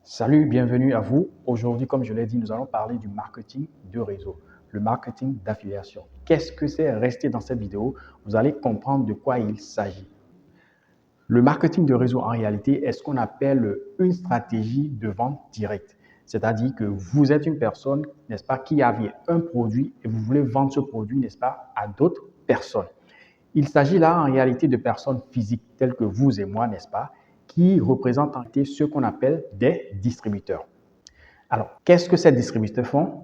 Salut, bienvenue à vous. Aujourd'hui, comme je l'ai dit, nous allons parler du marketing de réseau, le marketing d'affiliation. Qu'est-ce que c'est? Restez dans cette vidéo, vous allez comprendre de quoi il s'agit. Le marketing de réseau, en réalité, est ce qu'on appelle une stratégie de vente directe. C'est-à-dire que vous êtes une personne, n'est-ce pas, qui avait un produit et vous voulez vendre ce produit, n'est-ce pas, à d'autres personnes. Il s'agit là en réalité de personnes physiques telles que vous et moi, n'est-ce pas, qui représentent en réalité ce qu'on appelle des distributeurs. Alors, qu'est-ce que ces distributeurs font?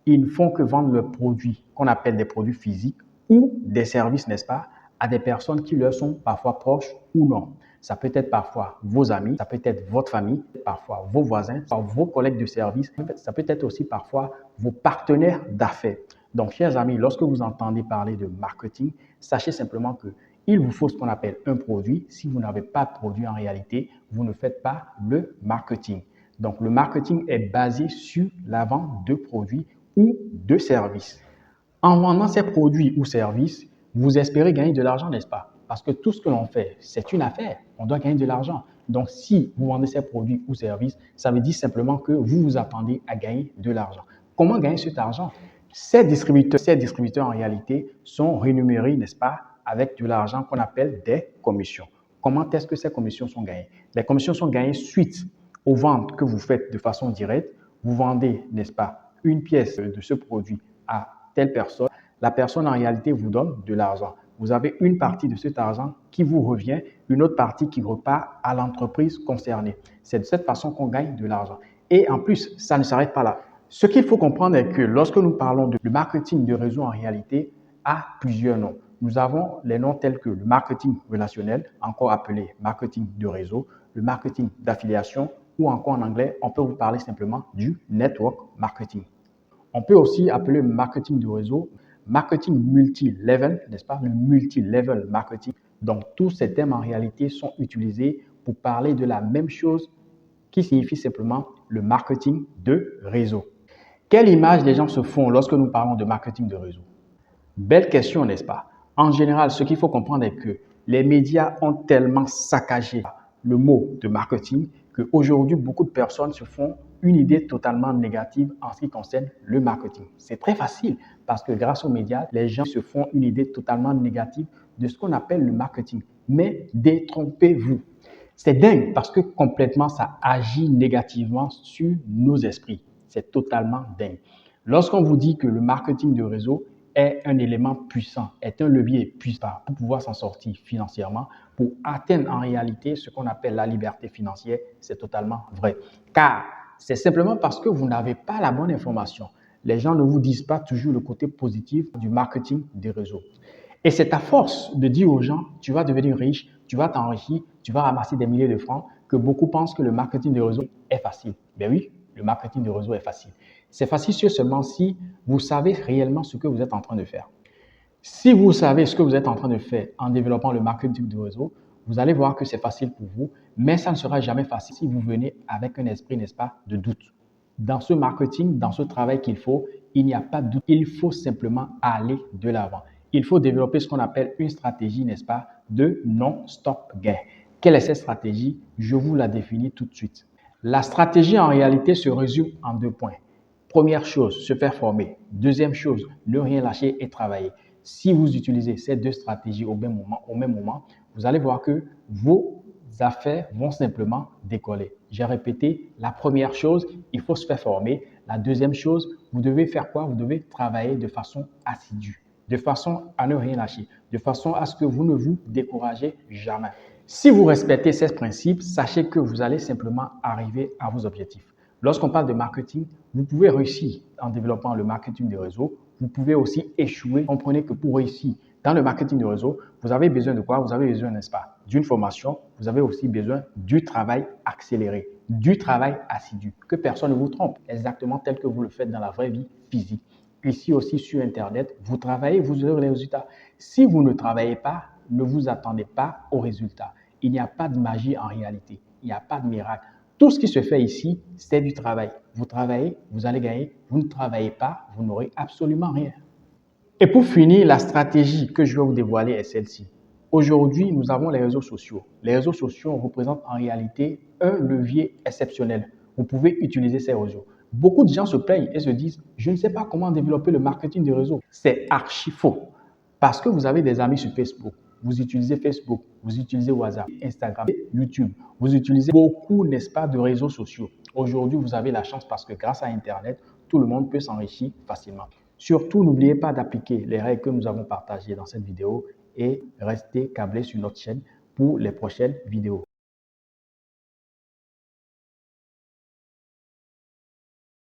Ils ne font que vendre leurs produits qu'on appelle des produits physiques ou des services, n'est-ce pas, à des personnes qui leur sont parfois proches ou non. Ça peut être parfois vos amis, ça peut être votre famille, parfois vos voisins, vos collègues de service, ça peut être aussi parfois vos partenaires d'affaires. Donc, chers amis, lorsque vous entendez parler de marketing, sachez simplement que il vous faut ce qu'on appelle un produit. Si vous n'avez pas de produit en réalité, vous ne faites pas le marketing. Donc, le marketing est basé sur la vente de produits ou de services. En vendant ces produits ou services, vous espérez gagner de l'argent, n'est-ce pas? Parce que tout ce que l'on fait, c'est une affaire. On doit gagner de l'argent. Donc, si vous vendez ces produits ou services, ça veut dire simplement que vous vous attendez à gagner de l'argent. Comment gagner cet argent? Ces distributeurs en réalité sont rémunérés, n'est-ce pas, avec de l'argent qu'on appelle des commissions. Comment est-ce que ces commissions sont gagnées? Les commissions sont gagnées suite aux ventes que vous faites de façon directe. Vous vendez, n'est-ce pas, une pièce de ce produit à telle personne. La personne en réalité vous donne de l'argent. Vous avez une partie de cet argent qui vous revient, une autre partie qui repart à l'entreprise concernée. C'est de cette façon qu'on gagne de l'argent. Et en plus, ça ne s'arrête pas là. Ce qu'il faut comprendre est que lorsque nous parlons de marketing de réseau en réalité, a plusieurs noms. Nous avons les noms tels que le marketing relationnel, encore appelé marketing de réseau, le marketing d'affiliation ou encore en anglais, on peut vous parler simplement du network marketing. On peut aussi appeler le marketing de réseau marketing multi-level, n'est-ce pas? Le multi-level marketing. Donc, tous ces termes en réalité sont utilisés pour parler de la même chose qui signifie simplement le marketing de réseau. Quelle image les gens se font lorsque nous parlons de marketing de réseau? Belle question, n'est-ce pas? En général, ce qu'il faut comprendre est que les médias ont tellement saccagé le mot de marketing qu'aujourd'hui, beaucoup de personnes se font une idée totalement négative en ce qui concerne le marketing. C'est très facile parce que grâce aux médias, les gens se font une idée totalement négative de ce qu'on appelle le marketing. Mais détrompez-vous. C'est dingue parce que complètement, ça agit négativement sur nos esprits. C'est totalement dingue. Lorsqu'on vous dit que le marketing de réseau est un élément puissant, est un levier puissant pour pouvoir s'en sortir financièrement, pour atteindre en réalité ce qu'on appelle la liberté financière, c'est totalement vrai. Car c'est simplement parce que vous n'avez pas la bonne information. Les gens ne vous disent pas toujours le côté positif du marketing des réseaux. Et c'est à force de dire aux gens, tu vas devenir riche, tu vas t'enrichir, tu vas ramasser des milliers de francs, que beaucoup pensent que le marketing de réseau est facile. Ben oui, le marketing de réseau est facile. C'est facile seulement si vous savez réellement ce que vous êtes en train de faire. Si vous savez ce que vous êtes en train de faire en développant le marketing de réseau, vous allez voir que c'est facile pour vous, mais ça ne sera jamais facile si vous venez avec un esprit, n'est-ce pas, de doute. Dans ce marketing, dans ce travail qu'il faut, il n'y a pas de doute. Il faut simplement aller de l'avant. Il faut développer ce qu'on appelle une stratégie, n'est-ce pas, de non-stop gain. Quelle est cette stratégie? Je vous la définis tout de suite. La stratégie, en réalité, se résume en 2 points. Première chose, se faire former. Deuxième chose, ne rien lâcher et travailler. Si vous utilisez ces 2 stratégies au même moment, vous allez voir que vos affaires vont simplement décoller. J'ai répété, la première chose, il faut se faire former. La deuxième chose, vous devez faire quoi? Vous devez travailler de façon assidue, de façon à ne rien lâcher, de façon à ce que vous ne vous découragez jamais. Si vous respectez ces principes, sachez que vous allez simplement arriver à vos objectifs. Lorsqu'on parle de marketing, vous pouvez réussir en développant le marketing de réseau. Vous pouvez aussi échouer. Comprenez que pour réussir dans le marketing de réseau, vous avez besoin de quoi? Vous avez besoin, n'est-ce pas, d'une formation. Vous avez aussi besoin du travail accéléré, du travail assidu. Que personne ne vous trompe, exactement tel que vous le faites dans la vraie vie physique. Ici aussi sur Internet, vous travaillez, vous aurez les résultats. Si vous ne travaillez pas, ne vous attendez pas aux résultats. Il n'y a pas de magie en réalité. Il n'y a pas de miracle. Tout ce qui se fait ici, c'est du travail. Vous travaillez, vous allez gagner. Vous ne travaillez pas, vous n'aurez absolument rien. Et pour finir, la stratégie que je vais vous dévoiler est celle-ci. Aujourd'hui, nous avons les réseaux sociaux. Les réseaux sociaux représentent en réalité un levier exceptionnel. vous pouvez utiliser ces réseaux. Beaucoup de gens se plaignent et se disent, je ne sais pas comment développer le marketing de réseau. C'est archi faux. Parce que vous avez des amis sur Facebook, vous utilisez Facebook, vous utilisez WhatsApp, Instagram, YouTube, vous utilisez beaucoup, n'est-ce pas, de réseaux sociaux. Aujourd'hui, vous avez la chance parce que grâce à Internet, tout le monde peut s'enrichir facilement. Surtout, n'oubliez pas d'appliquer les règles que nous avons partagées dans cette vidéo et restez câblés sur notre chaîne pour les prochaines vidéos.